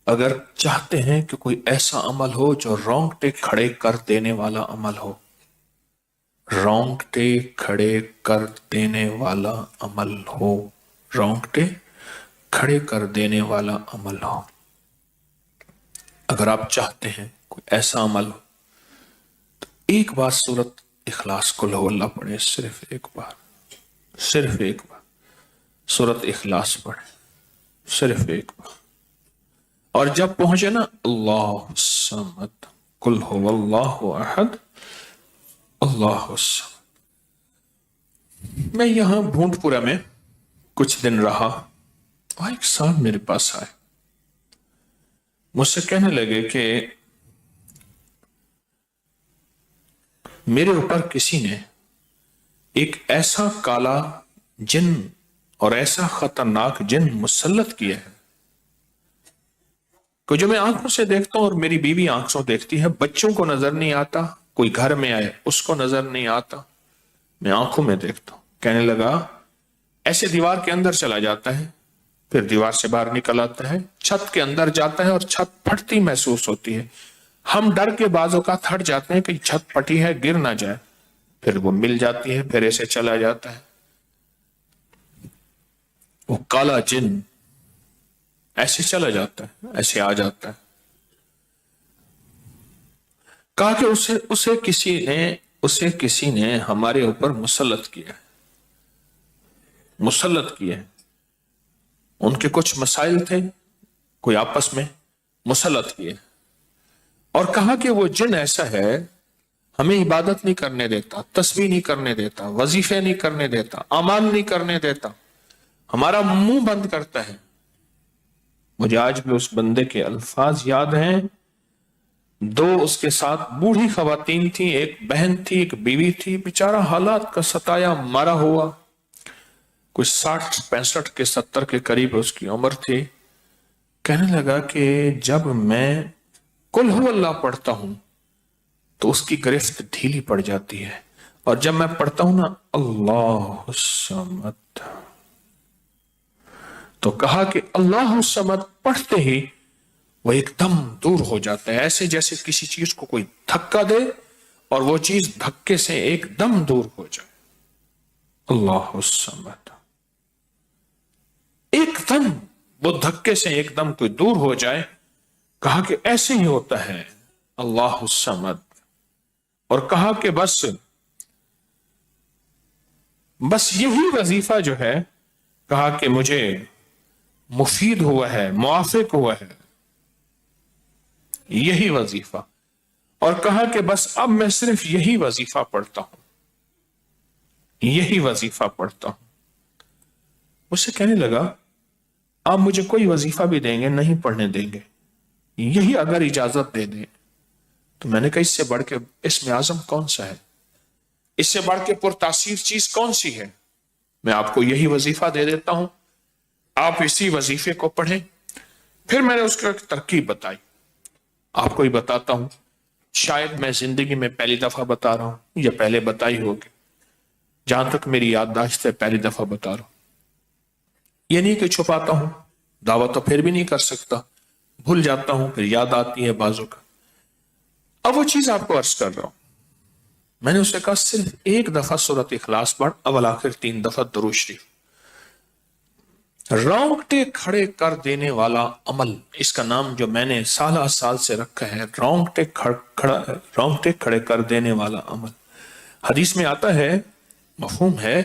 اگر چاہتے ہیں کہ کوئی ایسا عمل ہو جو رونگٹے کھڑے کر دینے والا عمل ہو، رونگٹے کھڑے کر دینے والا عمل ہو، رونگٹے کھڑے کر دینے والا عمل ہو، اگر آپ چاہتے ہیں کوئی ایسا عمل ہو، ایک بار سورت اخلاص قل ہو اللہ پڑھے، صرف ایک بار، صرف ایک بار سورت اخلاص پڑھے، صرف ایک بار. اور جب پہنچے نا اللہ الصمد قل هو اللہ احد اللہ الصمد. میں یہاں بھونٹ پورا میں کچھ دن رہا اور ایک صاحب میرے پاس آئے، مجھ سے کہنے لگے کہ میرے اوپر کسی نے ایک ایسا کالا جن اور ایسا خطرناک جن مسلط کیا ہے کہ جو میں آنکھوں سے دیکھتا ہوں اور میری بیوی آنکھوں دیکھتی ہے، بچوں کو نظر نہیں آتا، کوئی گھر میں آئے اس کو نظر نہیں آتا، میں آنکھوں میں دیکھتا ہوں. کہنے لگا ایسے دیوار کے اندر چلا جاتا ہے، پھر دیوار سے باہر نکل آتا ہے، چھت کے اندر جاتا ہے اور چھت پھٹتی محسوس ہوتی ہے، ہم ڈر کے بعض اوقات ہٹ جاتے ہیں کہ چھت پھٹی ہے گر نہ جائے، پھر وہ مل جاتی ہے، پھر ایسے چلا جاتا ہے. وہ کالا جن ایسے چلا جاتا ہے، ایسے آ جاتا ہے. کہا کہ اسے کسی نے ہمارے اوپر مسلط کیا ہے، مسلط کیا ہے. ان کے کچھ مسائل تھے، کوئی آپس میں مسلط کیے، اور کہا کہ وہ جن ایسا ہے ہمیں عبادت نہیں کرنے دیتا، تسبیح نہیں کرنے دیتا، وظیفے نہیں کرنے دیتا، اعمال نہیں کرنے دیتا، ہمارا منہ بند کرتا ہے. مجھے آج بھی اس بندے کے الفاظ یاد ہیں. دو اس کے ساتھ بوڑھی خواتین تھیں، ایک بہن تھی ایک بیوی تھی، بیچارہ حالات کا ستایا مرا ہوا، کوئی 60 65 کے 70 کے قریب اس کی عمر تھی. کہنے لگا کہ جب میں قل ہو اللہ پڑھتا ہوں تو اس کی گرفت ڈھیلی پڑ جاتی ہے، اور جب میں پڑھتا ہوں نا اللہ الصمد، تو کہا کہ اللہ الصمد پڑھتے ہی وہ ایک دم دور ہو جاتا ہے، ایسے جیسے کسی چیز کو کوئی دھکا دے اور وہ چیز دھکے سے ایک دم دور ہو جائے. اللہ الصمد ایک دم وہ دھکے سے ایک دم کوئی دور ہو جائے. کہا کہ ایسے ہی ہوتا ہے اللہ الصمد. اور کہا کہ بس یہی وظیفہ جو ہے، کہا کہ مجھے مفید ہوا ہے، موافق ہوا ہے یہی وظیفہ. اور کہا کہ بس اب میں صرف یہی وظیفہ پڑھتا ہوں، یہی وظیفہ پڑھتا ہوں. مجھ سے کہنے لگا آپ مجھے کوئی وظیفہ بھی دیں گے نہیں پڑھنے دیں گے، یہی اگر اجازت دے دیں. تو میں نے کہا اس سے بڑھ کے اسم اعظم کون سا ہے، اس سے بڑھ کے پرتاثیر چیز کون سی ہے؟ میں آپ کو یہی وظیفہ دے دیتا ہوں، آپ اسی وظیفے کو پڑھیں. پھر میں نے اس کو ایک ترکیب بتائی، آپ کو ہی بتاتا ہوں، شاید میں زندگی میں پہلی دفعہ بتا رہا ہوں یا پہلے بتائی ہوگی، جہاں تک میری یادداشت ہے پہلی دفعہ بتا رہا ہوں. یہ نہیں کہ چھپاتا ہوں، دعویٰ تو پھر بھی نہیں کر سکتا، بھول جاتا ہوں پھر یاد آتی ہے بازو کا. اب وہ چیز آپ کو عرض کر رہا ہوں. میں نے اسے کہا صرف ایک دفعہ سورۃ اخلاص پڑھ، اول آخر 3 دفعہ درود شریف. رونگٹے کھڑے کر دینے والا عمل، اس کا نام جو میں نے سالہ سال سے رکھا ہے، رونگٹے کھڑے کر دینے والا عمل. حدیث میں آتا ہے، مفہوم ہے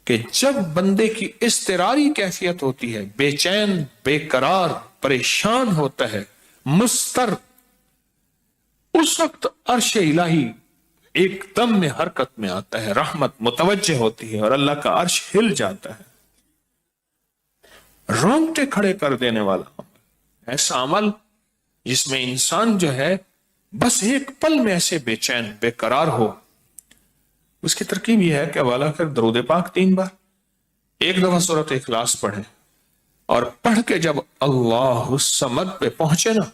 کہ جب بندے کی اضطراری کیفیت ہوتی ہے، بے چین بے قرار پریشان ہوتا ہے، مستر، اس وقت عرش الہی ایک دم میں حرکت میں آتا ہے، رحمت متوجہ ہوتی ہے اور اللہ کا عرش ہل جاتا ہے. رونگٹے کھڑے کر دینے والا عمل، ایسا عمل جس میں انسان جو ہے بس ایک پل میں ایسے بے چین بے قرار ہو. اس کی ترکیب یہ ہے کہ والا کر درود پاک 3 بار، ایک دفعہ سورۃ اخلاص پڑھیں، اور پڑھ کے جب اللہ الصمد پہ پہنچے نا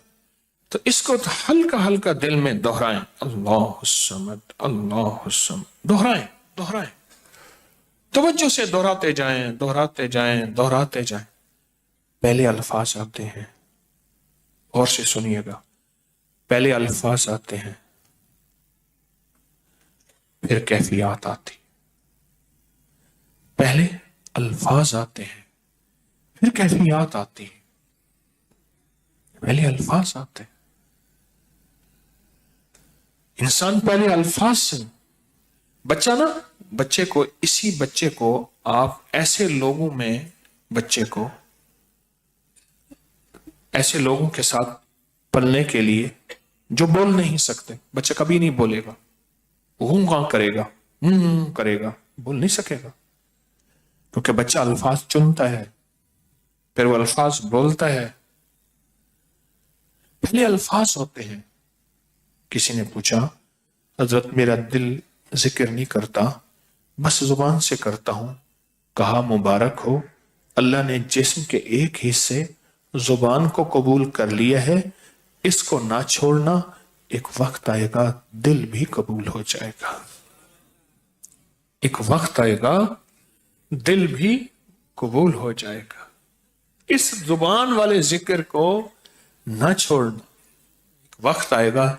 تو اس کو ہلکا ہلکا دل میں دہرائیں، اللہ الصمد اللہ الصمد، دہرائیں توجہ سے، دہراتے جائیں دہراتے جائیں دہراتے جائیں. پہلے الفاظ آتے ہیں غور سے سنیے گا، پہلے الفاظ آتے ہیں، پھر کیفیات آتی، پہلے الفاظ آتے ہیں پھر کیفیات آتی ہے، پہلے الفاظ آتے ہیں، انسان پہلے الفاظ سے، بچہ نا، اسی بچے کو آپ ایسے لوگوں میں، بچے کو ایسے لوگوں کے ساتھ پلنے کے لیے جو بول نہیں سکتے، بچہ کبھی نہیں بولے گا، ہوں کرے گا، کرے گا، بول نہیں سکے گا، کیونکہ بچہ الفاظ چنتا ہے پھر وہ الفاظ بولتا ہے، پہلے الفاظ ہوتے ہیں۔ کسی نے پوچھا، حضرت میرا دل ذکر نہیں کرتا، بس زبان سے کرتا ہوں۔ کہا مبارک ہو، اللہ نے جسم کے ایک حصے زبان کو قبول کر لیا ہے، اس کو نہ چھوڑنا، ایک وقت آئے گا دل بھی قبول ہو جائے گا، ایک وقت آئے گا دل بھی قبول ہو جائے گا، اس زبان والے ذکر کو نہ چھوڑنا، ایک وقت آئے گا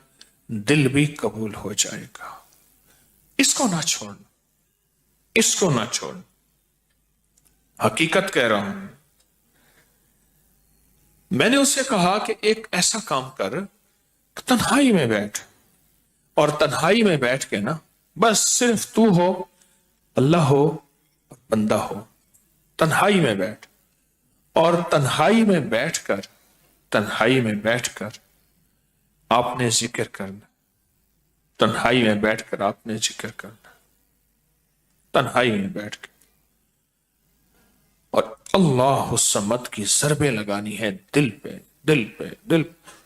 دل بھی قبول ہو جائے گا، اس کو نہ چھوڑنا، اس کو نہ چھوڑنا، حقیقت کہہ رہا ہوں۔ میں نے اس سے کہا کہ ایک ایسا کام کر، تنہائی میں بیٹھ، اور تنہائی میں بیٹھ کے نا، بس صرف تو ہو، اللہ ہو اور بندہ ہو، تنہائی میں بیٹھ، اور تنہائی میں بیٹھ کر، تنہائی میں بیٹھ کر آپ نے ذکر کرنا، تنہائی میں بیٹھ کر آپ نے ذکر کرنا، تنہائی میں بیٹھ کے، اور اللہ الصمد کی ضربیں لگانی ہے دل پہ، دل پہ، دل پہ۔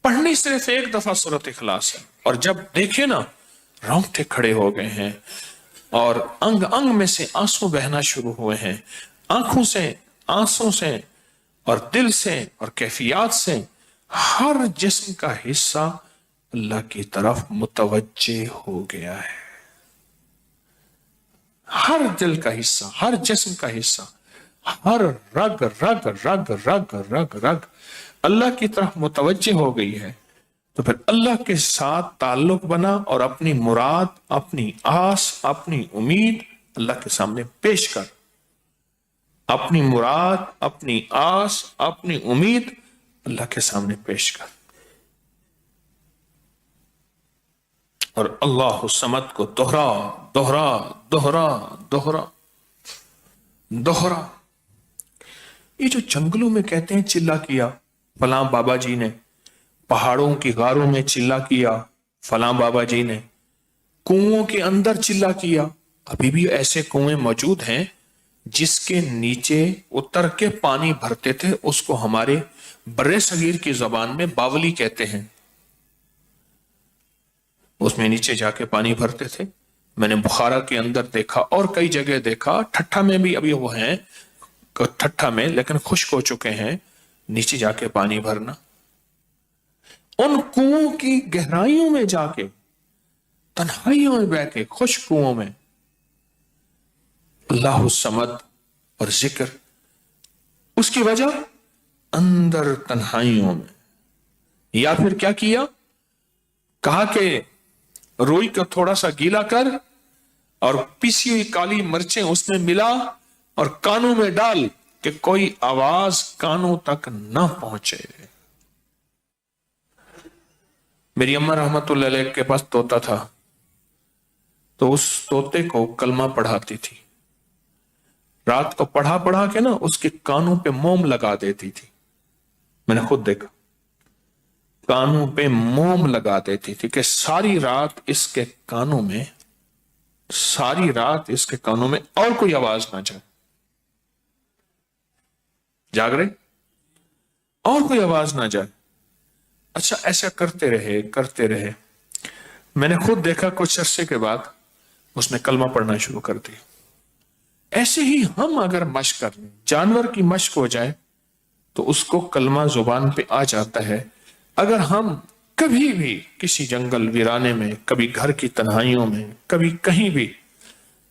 پڑھنی صرف ایک دفعہ سورۃ اخلاص ہے، اور جب دیکھیں نا رونگٹے کھڑے ہو گئے ہیں اور انگ انگ میں سے آنسو بہنا شروع ہوئے ہیں، آنکھوں سے، آنسوں سے، اور دل سے، اور کیفیات سے، ہر جسم کا حصہ اللہ کی طرف متوجہ ہو گیا ہے، ہر دل کا حصہ، ہر جسم کا حصہ، ہر رگ رگ رگ رگ رگ رگ اللہ کی طرف متوجہ ہو گئی ہے، تو پھر اللہ کے ساتھ تعلق بنا، اور اپنی مراد، اپنی آس، اپنی امید اللہ کے سامنے پیش کر، اپنی مراد، اپنی آس، اپنی امید اللہ کے سامنے پیش کر، اور اللہ الصمد کو دوہرا دوہرا دوہرا دوہرا دوہرا۔ یہ جو جنگلوں میں کہتے ہیں چلا کیا فلاں بابا جی نے، پہاڑوں کی غاروں میں چلا کیا فلاں بابا جی نے، کنووں کے اندر چلا کیا، ابھی بھی ایسے کنویں موجود ہیں جس کے نیچے اتر کے پانی بھرتے تھے، اس کو ہمارے برے صغیر کی زبان میں باولی کہتے ہیں، اس میں نیچے جا کے پانی بھرتے تھے۔ میں نے بخارا کے اندر دیکھا اور کئی جگہ دیکھا، ٹھٹھا میں بھی ابھی وہ ہیں، ٹھٹھا میں لیکن خشک ہو چکے ہیں، نیچے جا کے پانی بھرنا، ان کنووں کی گہرائیوں میں جا کے، تنہائیوں میں بیٹھ کے، خشک کنووں میں اللہ الصمد اور ذکر، اس کی وجہ اندر تنہائیوں میں۔ یا پھر کیا کیا، کہا کہ روئی کو تھوڑا سا گیلا کر اور پیسی ہوئی کالی مرچیں اس میں ملا اور کانوں میں ڈال کہ کوئی آواز کانوں تک نہ پہنچے۔ میری اماں رحمت اللہ علیہ کے پاس طوطا تھا، تو اس طوطے کو کلمہ پڑھاتی تھی، رات کو پڑھا پڑھا کے نا اس کے کانوں پہ موم لگا دیتی تھی، میں نے خود دیکھا، کانوں پہ موم لگا دیتی تھی کہ ساری رات اس کے کانوں میں، ساری رات اس کے کانوں میں اور کوئی آواز نہ جائے، جاگ رہے، اور کوئی آواز نہ جائے۔ اچھا ایسا کرتے رہے کرتے رہے، میں نے خود دیکھا کچھ عرصے کے بعد اس نے کلمہ پڑھنا شروع کر دیا۔ ایسے ہی ہم اگر مشق کر لیں، جانور کی مشق ہو جائے تو اس کو کلمہ زبان پہ آ جاتا ہے۔ اگر ہم کبھی بھی کسی جنگل ویرانے میں، کبھی گھر کی تنہائیوں میں، کبھی کہیں بھی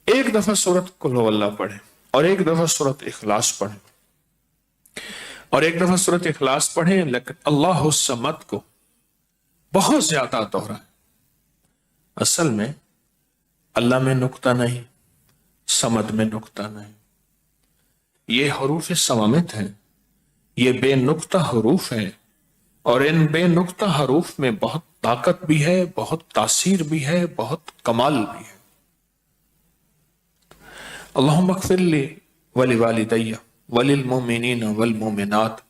ایک دفعہ سورۃ قل ہو اللہ پڑھیں اور ایک دفعہ سورۃ اخلاص پڑھیں، اور ایک دفعہ سورۃ اخلاص پڑھیں، لیکن اللہ الصمد کو بہت زیادہ دوہرائیں۔ اصل میں اللہ میں نقطہ نہیں، صمد میں نقطہ نہیں، یہ حروف صوامت ہیں، یہ بے نقطہ حروف ہیں، اور ان بے نقطہ حروف میں بہت طاقت بھی ہے، بہت تاثیر بھی ہے، بہت کمال بھی ہے۔ اللہم اغفر لی ولوالدی وللمؤمنین والمؤمنات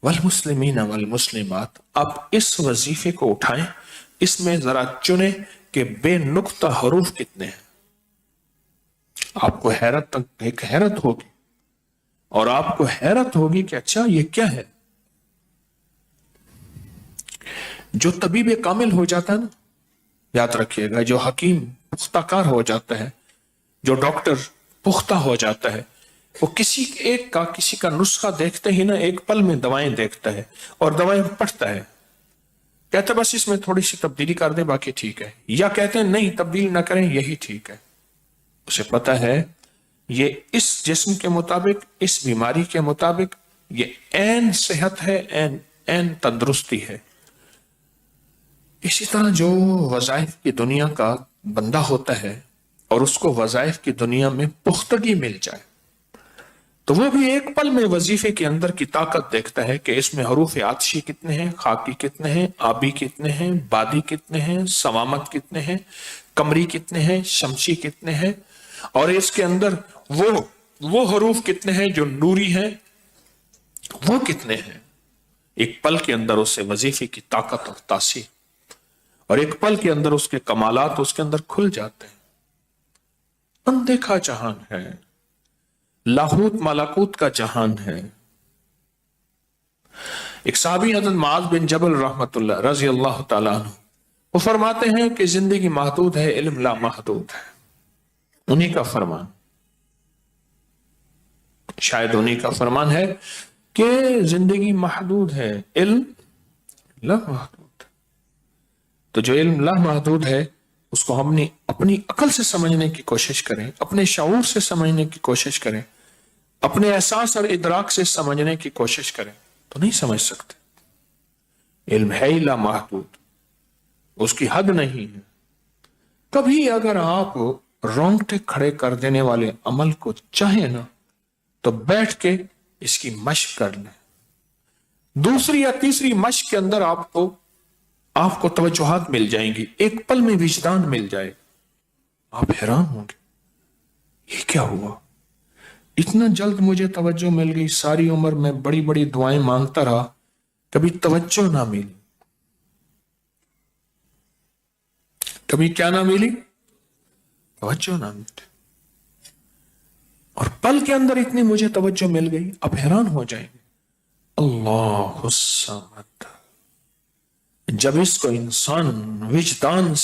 والمسلمین والمسلمات۔ آپ اس وظیفے کو اٹھائیں، اس میں ذرا چنیں کہ بے نقطہ حروف کتنے ہیں۔ آپ کو ایک حیرت ہوگی، اور آپ کو حیرت ہوگی کہ اچھا یہ کیا ہے۔ جو طبیب کامل ہو جاتا ہے نا، یاد رکھیے گا، جو حکیم پختہ کار ہو جاتا ہے، جو ڈاکٹر پختہ ہو جاتا ہے، وہ کسی کا نسخہ دیکھتے ہی نا ایک پل میں دوائیں دیکھتا ہے اور دوائیں پڑھتا ہے، کہتے بس اس میں تھوڑی سی تبدیلی کر دیں باقی ٹھیک ہے، یا کہتے ہیں نہیں تبدیل نہ کریں یہی ٹھیک ہے۔ اسے پتا ہے یہ اس جسم کے مطابق، اس بیماری کے مطابق یہ عین صحت ہے، عین تندرستی ہے۔ اسی طرح جو وظائف کی دنیا کا بندہ ہوتا ہے اور اس کو وظائف کی دنیا میں پختگی مل جائے تو وہ بھی ایک پل میں وظیفے کے اندر کی طاقت دیکھتا ہے کہ اس میں حروف عطشی کتنے ہیں، خاکی کتنے ہیں، آبی کتنے ہیں، بادی کتنے ہیں، صوامت کتنے ہیں، قمری کتنے ہیں، شمسی کتنے ہیں، اور اس کے اندر وہ حروف کتنے ہیں جو نوری ہیں، وہ کتنے ہیں۔ ایک پل کے اندر اسے وظیفے کی طاقت اور تاثیر، اور ایک پل کے اندر اس کے کمالات اس کے اندر کھل جاتے ہیں۔ اندیکھا جہان ہے، لاہوت مالاکوت کا جہان ہے۔ ایک صحابی حضرت معاذ بن جبل رحمت اللہ رضی اللہ تعالیٰ عنہ، وہ فرماتے ہیں کہ زندگی محدود ہے، علم لا محدود ہے۔ انہی کا فرمان، شاید انہی کا فرمان ہے کہ زندگی محدود ہے، علم لا محدود۔ تو جو علم لا محدود ہے اس کو ہم نے اپنی عقل سے سمجھنے کی کوشش کریں، اپنے شعور سے سمجھنے کی کوشش کریں، اپنے احساس اور ادراک سے سمجھنے کی کوشش کریں تو نہیں سمجھ سکتے۔ علم ہے ہی لا محدود، اس کی حد نہیں ہے۔ کبھی اگر آپ رونگٹے کھڑے کر دینے والے عمل کو چاہیں نا تو بیٹھ کے اس کی مشق کر لیں۔ دوسری یا تیسری مشق کے اندر آپ کو توجہات مل جائیں گی، ایک پل میں وجدان مل جائے گا، آپ حیران ہوں گے یہ کیا ہوا، اتنا جلد مجھے توجہ مل گئی، ساری عمر میں بڑی بڑی دعائیں مانگتا رہا، کبھی توجہ نہ ملی، کبھی کیا نہ ملی، توجہ نہ ملی، اور پل کے اندر اتنی مجھے توجہ مل گئی، آپ حیران ہو جائیں گے۔ اللہ الصمد، جب اس کو انسان وجدان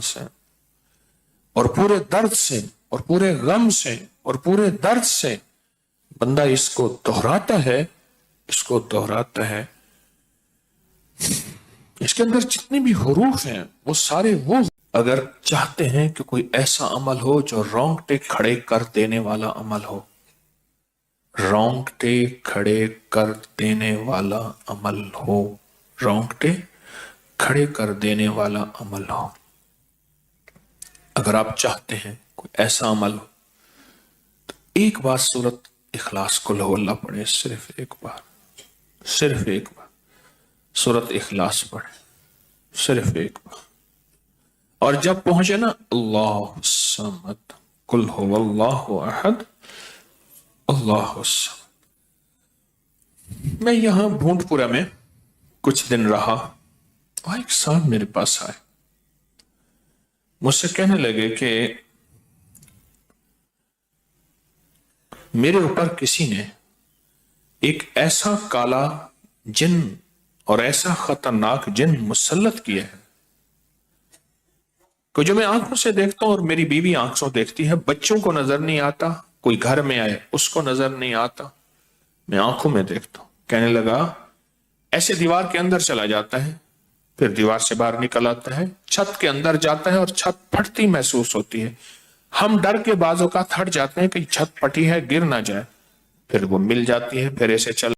سے اور پورے درد سے اور پورے غم سے اور پورے درد سے بندہ اس کو دہراتا ہے، اس کے اندر جتنے بھی حروف ہیں وہ سارے وہ، اگر چاہتے ہیں کہ کوئی ایسا عمل ہو جو رونگٹے کھڑے کر دینے والا عمل ہو، رونگٹے کھڑے کر دینے والا عمل ہو، رونگٹے کھڑے کر دینے والا عمل ہو، اگر آپ چاہتے ہیں کوئی ایسا عمل ہو تو ایک بار سورۃ اخلاص قل ہو اللہ پڑھیں، صرف ایک بار سورۃ اخلاص پڑھیں، صرف ایک بار، اور جب پہنچے نا اللہ الصمد قل هو اللہ احد اللہ الصمد۔ میں یہاں بھونٹ پورا میں کچھ دن رہا، اور ایک صاحب میرے پاس آئے، مجھ سے کہنے لگے کہ میرے اوپر کسی نے ایک ایسا کالا جن اور ایسا خطرناک جن مسلط کیا ہے کہ جو میں آنکھوں سے دیکھتا ہوں اور میری بیوی آنکھوں دیکھتی ہے، بچوں کو نظر نہیں آتا، کوئی گھر میں آئے اس کو نظر نہیں آتا، میں آنکھوں میں دیکھتا ہوں۔ کہنے لگا ایسے دیوار کے اندر چلا جاتا ہے، پھر دیوار سے باہر نکل آتا ہے، چھت کے اندر جاتا ہے اور چھت پھٹتی محسوس ہوتی ہے، ہم ڈر کے بعض اوقات ہٹ جاتے ہیں کہ چھت پھٹی ہے گر نہ جائے، پھر وہ مل جاتی ہے، پھر ایسے چل